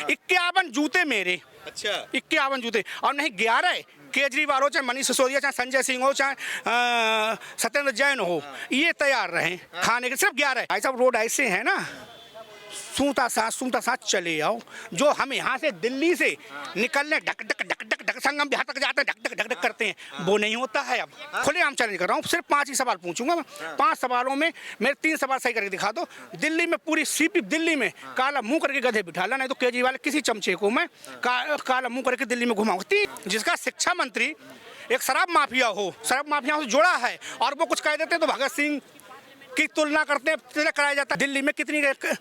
51 जूते मेरे। अच्छा 51 जूते, और नहीं 11 केजरीवाल हो, चाहे मनीष सिसोदिया, चाहे संजय सिंह हो, चाहे सत्येंद्र जैन हो, ये तैयार रहे खाने के। सिर्फ 11। भाई साहब रोड ऐसे है ना, सूता साथ चले आओ। जो हम यहाँ से दिल्ली से निकलने ढक ढक ढक ढक ढक संगम बिहार तक जाते हैं, ढक ढक ढक ढक करते हैं, वो नहीं होता है। अब खुलेआम चैलेंज कर रहा हूँ, सिर्फ 5 ही सवाल पूछूंगा मैं। 5 सवालों में मेरे 3 सवाल सही करके दिखा दो। दिल्ली में पूरी सीपी दिल्ली में काला मुंह करके गधे बिठा ला, नहीं तो केजरीवाल किसी चमचे को मैं काला मुंह करके दिल्ली में घुमाऊंगा। जिसका शिक्षा मंत्री एक शराब माफिया हो, शराब माफिया से जुड़ा है, और वो कुछ कह देते हैं तो भगत सिंह की तुलना करते हैं, तिलक कराया जाता है। दिल्ली में कितनी,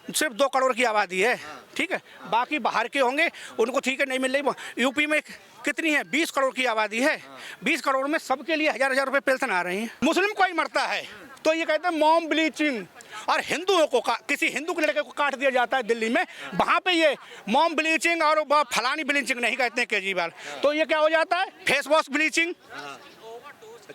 सिर्फ 2 करोड़ की आबादी है, ठीक है, बाकी बाहर के होंगे, उनको ठीक है नहीं मिल रही। यूपी में कितनी है, 20 करोड़ की आबादी है। 20 करोड़ में सबके लिए हजार रुपए पेंशन आ रहे हैं। मुस्लिम कोई मरता है तो ये कहते हैं मॉम ब्लीचिंग, और हिंदुओं को किसी हिंदू के लड़के को काट दिया जाता है दिल्ली में, वहाँ पे ये मॉम ब्लीचिंग और फलानी ब्लीचिंग नहीं कहते हैं केजरीवाल। तो ये क्या हो जाता है, फेस वॉश ब्लीचिंग।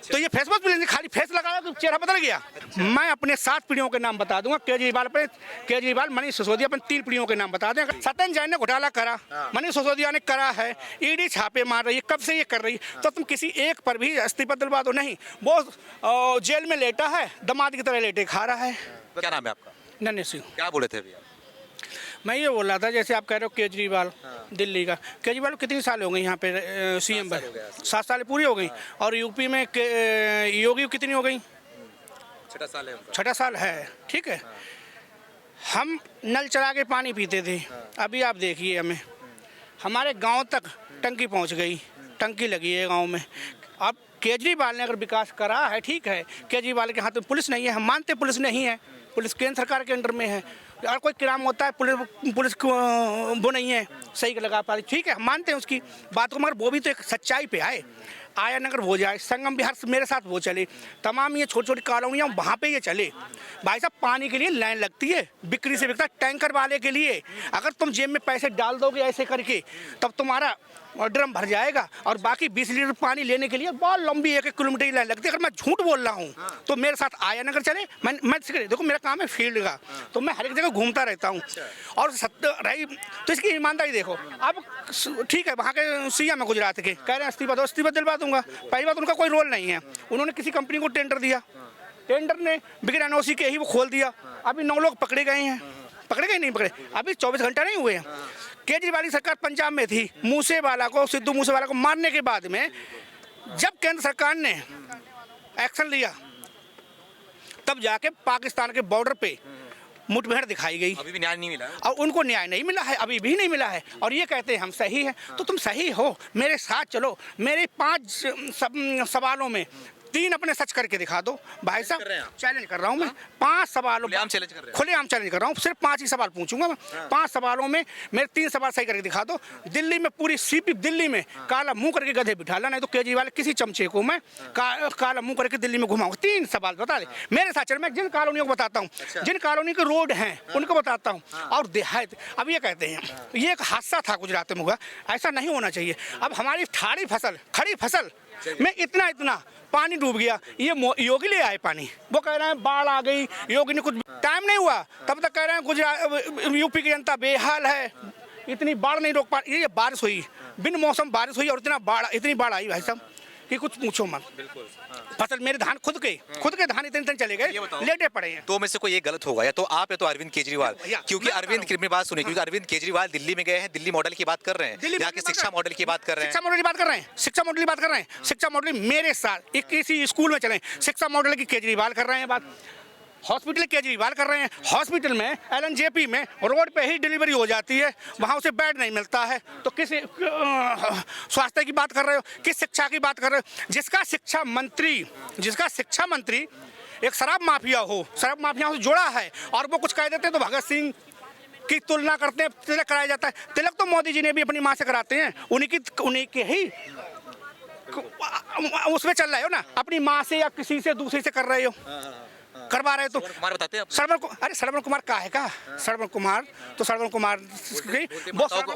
तो ये फेस वॉश ब्लीचिंग, खाली फेस लगाया तो चेहरा बदल गया। मैं अपने 7 पीढ़ियों के नाम बता दूंगा। केजरीवाल मनीष सिसोदिया अपन 3 पीढ़ियों के नाम बता दें। सत्येंद्र जैन ने घोटाला करा, मनीष सिसोदिया ने करा है, ईडी छापे मार रही है, कब से ये कर रही, तो तुम किसी एक पर भी इस्तीफा दिलवा दो। नहीं, वो जेल में लेटा है, दामाद की तरह लेटे खा रहा है। क्या नाम है आपका? नन्हे सिंह। क्या बोले थे अभी आप? मैं ये बोल रहा था, जैसे आप कह रहे हो केजरीवाल दिल्ली का, केजरीवाल को कितनी साल हो गई यहाँ पे सीएम पर? 7 साल पूरी हो गई। और यूपी में योगी कितनी हो गई? 6 साल है उनका। 6 साल है, ठीक है। हम नल चला के पानी पीते थे, अभी आप देखिए हमारे गांव तक टंकी पहुंच गई, टंकी लगी है गांव में। अब केजरीवाल ने अगर विकास करा है, ठीक है, केजरीवाल के हाथ में पुलिस नहीं है, हम मानते पुलिस नहीं है, पुलिस केंद्र सरकार के अंडर में है। यार कोई क्राइम होता है, पुलिस को वो नहीं है सही लगा पा रही, ठीक है, हम मानते हैं उसकी बात को, मगर वो भी तो एक सच्चाई पे आया नगर हो जाए, संगम बिहार से मेरे साथ वो चले, तमाम ये छोटी छोटी कॉलोनियाँ वहाँ पे ये चले। भाई साहब पानी के लिए लाइन लगती है, बिक्री से बिकता टैंकर वाले के लिए। अगर तुम जेब में पैसे डाल दोगे ऐसे करके, तब तुम्हारा ड्रम भर जाएगा, और बाकी 20 लीटर पानी लेने के लिए बहुत लंबी 1-1 किलोमीटर की लाइन लगती है। अगर मैं झूठ बोल रहा हूँ तो मेरे साथ आया नगर चले, मैं देखो मेरा काम है फील्ड का, तो मैं हर एक जगह घूमता रहता हूँ। और सत्य रही तो इसकी ईमानदारी देखो। अब ठीक है, वहाँ के सीएम है गुजरात के, कह रहे हैं इस्तीफा दिलवा दूंगा। पहली बात, उनका कोई रोल नहीं है, उन्होंने किसी कंपनी को टेंडर दिया, टेंडर ने बिगड़ एनओसी के ही वो खोल दिया। अभी 9 लोग पकड़े गए हैं, पकड़े गए नहीं पकड़े, अभी 24 घंटा नहीं हुए हैं। केजरीवाल की सरकार पंजाब में थी, सिद्धू मूसेवाला को मारने के बाद में जब केंद्र सरकार ने एक्शन लिया, तब जाके पाकिस्तान के बॉर्डर पे मुठभेड़ दिखाई गई। अभी भी न्याय नहीं मिला, और उनको न्याय नहीं मिला है, अभी भी नहीं मिला है, और ये कहते हैं हम सही हैं। तो तुम सही हो, मेरे साथ चलो, मेरे 5 सवालों में 3 अपने सच करके दिखा दो। भाई साहब चैलेंज कर रहा हूँ मैं, 5 सवालों खुलेआम चैलेंज कर रहा हूँ, सिर्फ 5 ही सवाल पूछूंगा मैं। 5 सवालों में मेरे 3 सवाल सही करके दिखा दो। दिल्ली में पूरी सीपी दिल्ली में काला मुंह करके गधे बिठा ला, नहीं तो केजरीवाल किसी चमचे को मैं काला मुंह करके दिल्ली में घुमाऊंगा। 3 सवाल बता दे मेरे साथ चल। मैं जिन कॉलोनियों को बताता हूँ, जिन कॉलोनी के रोड हैं उनको बताता हूँ, और देहात। अब ये कहते हैं ये एक हादसा था गुजरात में हुआ, ऐसा नहीं होना चाहिए। अब हमारी खड़ी फसल में इतना पानी डूब गया, ये योगी ले आए पानी। वो कह रहे हैं बाढ़ आ गई, योगी ने कुछ टाइम नहीं हुआ तब तक कह रहे हैं गुजरात यूपी की जनता बेहाल है, इतनी बाढ़ नहीं रोक पा। ये बारिश हुई, बिन मौसम बारिश हुई, और इतनी बाढ़ आई भाई साहब कि कुछ पूछो मत। बिल्कुल फसल मेरे धान खुद के धान इतने चले गए, लेटे पड़े हैं। तो में से कोई ये गलत होगा, या तो आप या तो अरविंद केजरीवाल, क्योंकि अरविंद की बात सुनिए, क्योंकि अरविंद केजरीवाल दिल्ली में गए हैं, दिल्ली मॉडल की बात कर रहे हैं, यहाँ की शिक्षा मॉडल की बात कर रहे हैं, शिक्षा मॉडल मेरे साथ किसी स्कूल में चले, शिक्षा मॉडल की केजरीवाल कर रहे हैं बात, हॉस्पिटल केजरीवाल कर रहे हैं। हॉस्पिटल में LNJP में रोड पे ही डिलीवरी हो जाती है, वहाँ उसे बेड नहीं मिलता है, तो किस स्वास्थ्य की बात कर रहे हो, किस शिक्षा की बात कर रहे हो? जिसका शिक्षा मंत्री एक शराब माफिया से जुड़ा है, और वो कुछ कह देते हैं तो भगत सिंह की तुलना करते हैं, तिलक कराया जाता है। तिलक तो मोदी जी ने भी अपनी माँ से कराते हैं, उन्हीं के ही उसमें चल रहे हो ना, अपनी माँ से या किसी से दूसरी से कर रहे हो, करवा रहे। तो कुमार बताते हैं श्रवण कुमार का है का श्रवण कुमार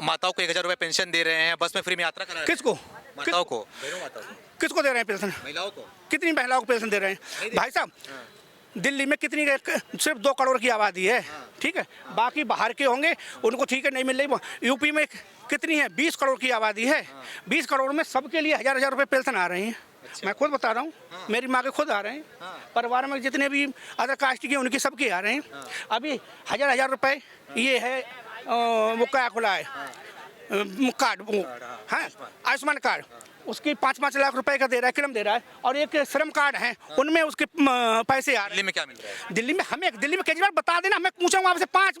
माताओं को 1000 रुपए पेंशन दे रहे हैं, बस में फ्री में यात्रा करा रहे हैं। किसको दे रहे हैं पेंशन? महिलाओं को। कितनी महिलाओं को पेंशन दे रहे हैं? भाई साहब दिल्ली में कितनी सिर्फ 2 करोड़ की आबादी है, ठीक है, बाकी बाहर के होंगे उनको ठीक है नहीं मिल रही। यूपी में कितनी है, 20 करोड़ की आबादी है, 20 करोड़ में सबके लिए 1000 रुपये पेंशन आ रहे हैं। मैं खुद बता रहा हूँ, मेरी माँ के खुद आ रहे हैं, परिवार में जितने भी अदर कास्ट के उनके सबके आ रहे हैं। अभी 1000 रुपये ये है वो क्या खुला है कार्ड, वो हाँ आयुष्मान कार्ड, उसकी 5-5 लाख रुपए का दे रहा है, किरम दे रहा है। और एक श्रम कार्ड है, उनमें उसके पैसे आ रहे हैं। दिल्ली में क्या मिल रहा है? दिल्ली में केजरीवाल बता देना, मैं पूछूंगा आपसे 5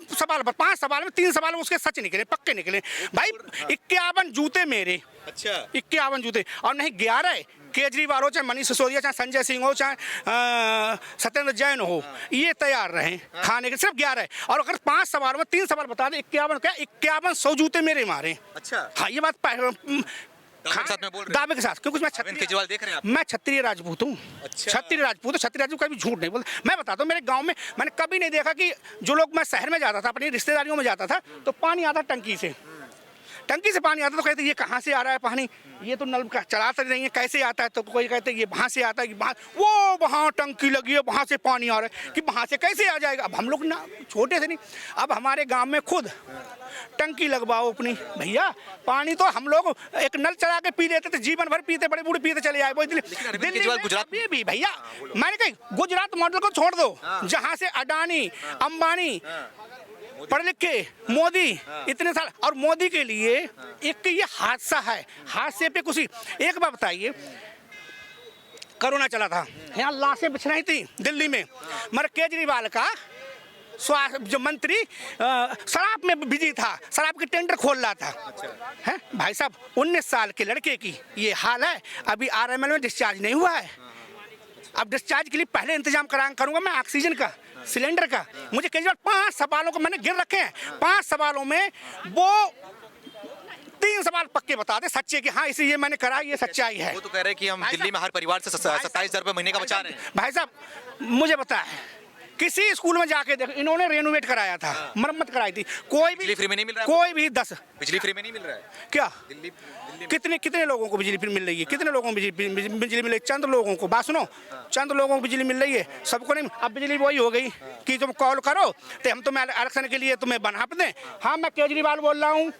सवाल में 3 सवाल में उसके सच निकले, पक्के निकले। भाई 51 जूते मेरे, अच्छा 51 जूते, और नहीं 11 केजरीवाल हो, चाहे मनीष सिसोदिया, चाहे संजय सिंह हो, चाहे सत्येंद्र जैन हो, ये तैयार रहे खाने के, सिर्फ 11। और अगर 5 सवालों में 3 सवाल बता दे, 51 क्या 5100 जूते मेरे मारे। अच्छा हाँ ये बात दावे के साथ में बोल रहे हैं? दावे के साथ, क्योंकि मैं अरविंद केजरीवाल देख रहे हैं आप? मैं क्षत्रिय राजपूत हूँ। अच्छा। क्षत्रिय राजपूत कभी झूठ नहीं बोलता। मैं बताता हूँ, मेरे गांव में मैंने कभी नहीं देखा कि जो लोग, मैं शहर में जाता था अपनी रिश्तेदारियों में जाता था तो पानी आता टंकी से पानी आता तो कहते ये कहाँ से आ रहा है पानी, ये तो नल का चलाते नहीं है, कैसे आता है, तो कोई कहते ये वहाँ से आता है, कि वो वहाँ टंकी लगी है वहाँ से पानी आ रहा है, कि वहाँ से कैसे आ जाएगा। अब हम लोग ना छोटे से नहीं, अब हमारे गांव में खुद टंकी लगवाओ अपनी, भैया पानी तो हम लोग एक नल चला के पी लेते थे, जीवन भर पीते, बड़े बूढ़े पीते चले आए। वो केजरीवाल गुजरात में भी भैया, मैंने कही गुजरात मॉडल को छोड़ दो, जहाँ से अडानी अंबानी पढ़ लिख के मोदी इतने साल, और मोदी के लिए एक ये हादसा है, हादसे पे कुछ एक बात बताइए, कोरोना चला था, यहाँ लाशें बिछनाई थी दिल्ली में, मगर केजरीवाल का स्वास्थ्य जो मंत्री शराब में बिजी था, शराब के टेंडर खोल रहा था। हैं भाई साहब, 19 साल के लड़के की ये हाल है, अभी आरएमएल में डिस्चार्ज नहीं हुआ है। अब डिस्चार्ज के लिए पहले इंतजाम करूंगा मैं ऑक्सीजन का, सिलेंडर का। मुझे केजरीवाल 5 सवालों को मैंने गिर रखे हैं, 5 सवालों में वो 3 सवाल पक्के बता दे सच्चे, कि हाँ इसे ये मैंने करा, ये सच्चाई है। वो तो कह रहे हैं कि हम दिल्ली में हर परिवार से 27,000 रुपए महीने का बचा रहे हैं। भाई साहब मुझे पता है, किसी स्कूल में जाके देखो, इन्होंने रेनोवेट कराया था, मरम्मत कराई थी, कोई भी फ्री में नहीं मिल रहा है? कोई भी 10 बिजली फ्री में नहीं मिल रहा है क्या? दिल्ली कितने लोगों को बिजली मिल रही है, कितने लोगों को बिजली मिल रही है? चंद लोगों को, बात सुनो, चंद लोगों को बिजली मिल रही है, सबको नहीं। अब बिजली वही हो गई कि तुम कॉल करो तो हम तुम्हें इलेक्शन के लिए तुम्हें बना दें। हाँ मैं केजरीवाल बोल रहा हूँ,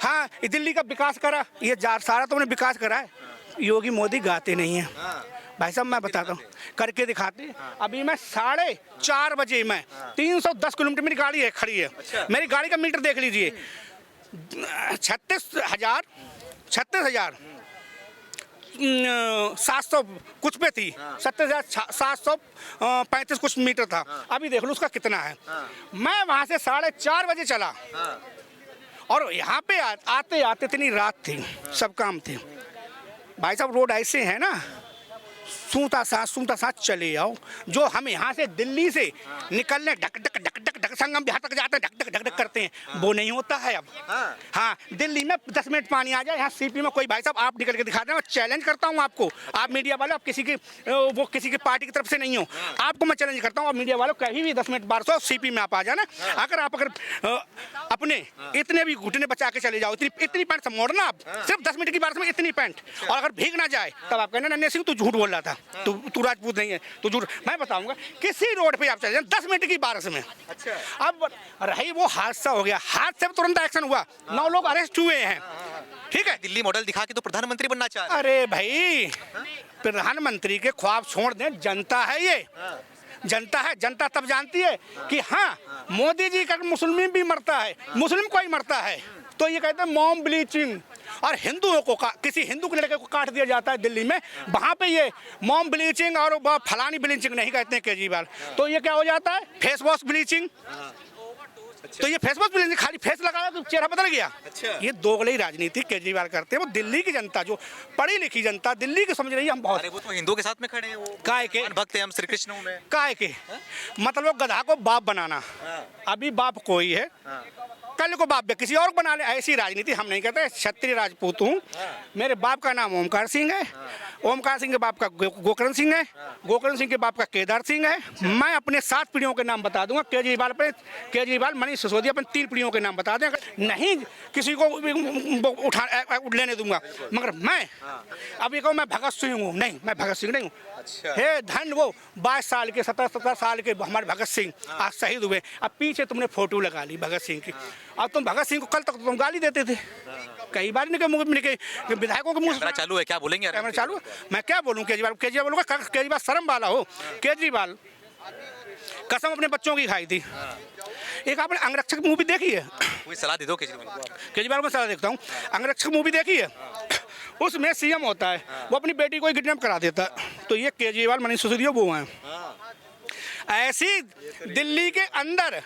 हाँ दिल्ली का विकास करा, ये सारा तुमने विकास करा है। योगी मोदी गाते नहीं है भाई साहब, मैं बताता हूँ, करके दिखाते। अभी मैं 4:30 बजे में 310 किलोमीटर मेरी गाड़ी है खड़ी है। अच्छा। मेरी गाड़ी का मीटर देख लीजिए, 36,000 700 कुछ पे थी, 37,735 कुछ मीटर था। अभी देख लो उसका कितना है। मैं वहाँ से 4:30 बजे चला, और यहाँ पे आते आते इतनी रात थी, सब काम थे भाई साहब। रोड ऐसे है ना, सूता साथ चले आओ। जो हम यहाँ से दिल्ली से निकलने ढक संगम बिहार तक जाते हैं, ढक करते हैं, वो नहीं होता है अब। हाँ दिल्ली में 10 मिनट पानी आ जाए, यहाँ सीपी में कोई भाई साहब आप निकल के दिखा दें। मैं चैलेंज करता हूँ आपको, आप मीडिया वाले, आप किसी की पार्टी की तरफ से नहीं हो, आपको मैं चैलेंज करता हूँ, आप मीडिया वालों कहीं भी 10 मिनट 1200 सीपी में आप आ जाना। अगर अपने इतने भी घुटने बचा के चले जाओ, इतनी पैंट मोड़ना आप, सिर्फ 10 मिनट की बारिश में इतनी पैंट, और अगर भीग ना जाए तब आप कहना नन्हे सिंह तू झूठ बोल रहा था, तू राजपूत नहीं है, तू झूठ। मैं बताऊंगा किसी रोड पे आप चले जाए 10 मिनट की बारिश में। अच्छा। अब रही वो हादसा हो गया, हादसे में तुरंत एक्शन हुआ, 9 लोग अरेस्ट हुए हैं, ठीक है। दिल्ली मॉडल दिखा के तो प्रधानमंत्री बनना चाह रहे हैं। अरे भाई प्रधानमंत्री के ख्वाब छोड़ दें, जनता है ये, जनता है। जनता तब जानती है कि हाँ मोदी जी का मुस्लिम भी मरता है, मुस्लिम कोई मरता है तो ये कहते हैं मॉम ब्लीचिंग, और हिंदुओं को किसी हिंदू के लड़के को काट दिया जाता है दिल्ली में, वहाँ पे ये मॉम ब्लीचिंग और फलानी ब्लीचिंग नहीं कहते हैं केजरीवाल, तो ये क्या हो जाता है फेस वॉश ब्लीचिंग। तो ये फेस वॉश ब्लीचिंग, खाली फेस लगाया तो चेहरा बदल गया। अच्छा। ये दोगली राजनीति केजरीवाल करते हैं। वो दिल्ली की जनता, जो पढ़ी लिखी जनता दिल्ली की समझ रही है हम बहुत। अरे वो तो हिंदुओं के साथ में खड़े हैं, वो काय के भक्त हैं हम श्री कृष्ण में, काय के मतलब वो गधा को बाप बनाना। अभी बाप कोई है, कल को बाप भी किसी और को बना ले, ऐसी राजनीति हम नहीं करते। क्षत्रिय राजपूत हूँ, मेरे बाप का नाम ओमकार सिंह है, ओमकार सिंह के बाप का गोकर्ण सिंह है, गोकर्ण सिंह के बाप का केदार सिंह है। मैं अपने 7 पीढ़ियों के नाम बता दूंगा, केजरीवाल मनीष सिसोदिया अपने 3 पीढ़ियों के नाम बता दें, नहीं किसी को उठा लेने दूंगा। मगर मैं अब ये कहूँ मैं भगत सिंह हूँ, नहीं, मैं भगत सिंह नहीं हूँ। हे धन वो 22 साल के 17 साल के हमारे भगत सिंह आज शहीद हुए। अब पीछे तुमने फोटो लगा ली भगत सिंह की। अब तुम भगत सिंह को कल तक तो तुम गाली देते थे, कई बार इनके मुंह में विधायकों के मुंह कैमरा चालू है, क्या बोलेंगे? कैमरा चालू है, मैं क्या बोलूँ? केजरीवाल बोलूँगा, केजरीवाल शर्म वाला हो। केजरीवाल कसम अपने बच्चों की खाई थी। एक आपने अंगरक्षक मूवी देखी है? कोई सलाह दे दो केजरीवाल को। केजरीवाल को सलाह देखता हूँ, अंगरक्षक मूवी देखी है? उसमें सीएम होता है, वो अपनी बेटी को किडनैप करा देता है। तो ये केजरीवाल मनीष सिसोदिया वो हैं। ऐसी दिल्ली के अंदर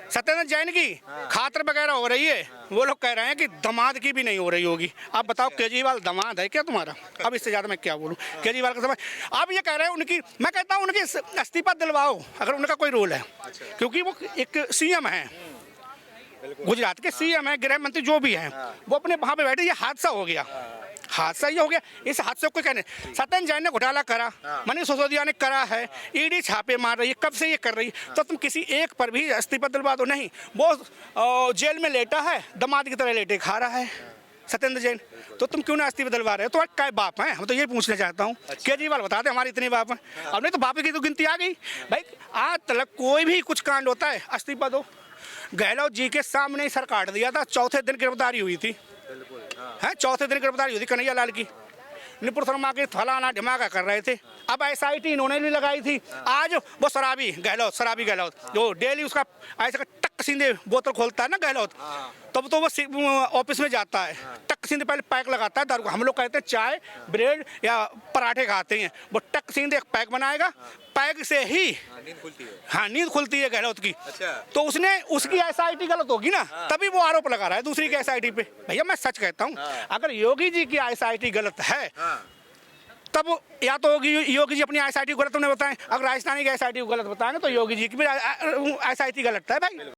सत्येंद्र जैन की खातर वगैरह हो रही है, वो लोग कह रहे हैं कि दामाद की भी नहीं हो रही होगी। आप बताओ केजरीवाल दामाद है क्या तुम्हारा? अब इससे ज़्यादा मैं क्या बोलूँ केजरीवाल का समय। आप ये कह रहे हैं उनकी, मैं कहता हूँ उनकी इस्तीफा दिलवाओ अगर उनका कोई रोल है, क्योंकि वो एक सीएम है, गुजरात के सीएम है, गृह मंत्री जो भी हैं, वो अपने वहाँ पे बैठे। ये हादसा हो गया, हादसा ये हो गया। इस हादसे को कहने सत्येंद्र जैन ने घोटाला करा, मनीष सिसोदिया ने करा है, ईडी छापे मार रही है, कब से ये कर रही है। तो तुम किसी एक पर भी इस्तीफा दिलवा दो। नहीं, वो जेल में लेटा है, दामाद की तरह लेटे खा रहा है सत्येंद्र जैन, तो तुम क्यों ना इस्तीफा दिलवा रहे हो? तो क्या बाप हैं? हम तो ये पूछना चाहता हूँ। केजरीवाल बता दे हमारे इतने बाप हैं। अब नहीं तो बाप की तो गिनती आ गई भाई। आज तक कोई भी कुछ कांड होता है इस्तीफा दो। गहलोत जी के सामने ही सर काट दिया था, चौथे दिन गिरफ्तारी हुई थी, है चौथे दिन गिरफ्तारी हुई थी कन्हैया लाल की। निपुण शर्मा के फलाना ढिमाका कर रहे थे। अब SIT इन्होंने भी लगाई थी। आज वो शराबी गहलोत जो डेली उसका ऐसे टक सीधे बोतल खोलता है ना गहलोत, तब तो वो ऑफिस में जाता है, टक सीधे पहले पैक लगाता है दारू का। हम लोग कहते हैं चाय ब्रेड या पराठे खाते हैं, वो टक सीधे एक पैक बनाएगा, पैक से ही नींद खुलती है गहलोत की। तो उसने उसकी SIT गलत होगी ना, तभी वो आरोप लगा रहा है दूसरी की SIT पे। भैया मैं सच कहता हूँ, अगर योगी जी की SIT गलत है तब या तो योगी जी अपनी SIT गलत उन्हें बताएं, अगर राजस्थानी की SIT गलत बताएंगे तो योगी जी की भी SIT गलत है भाई।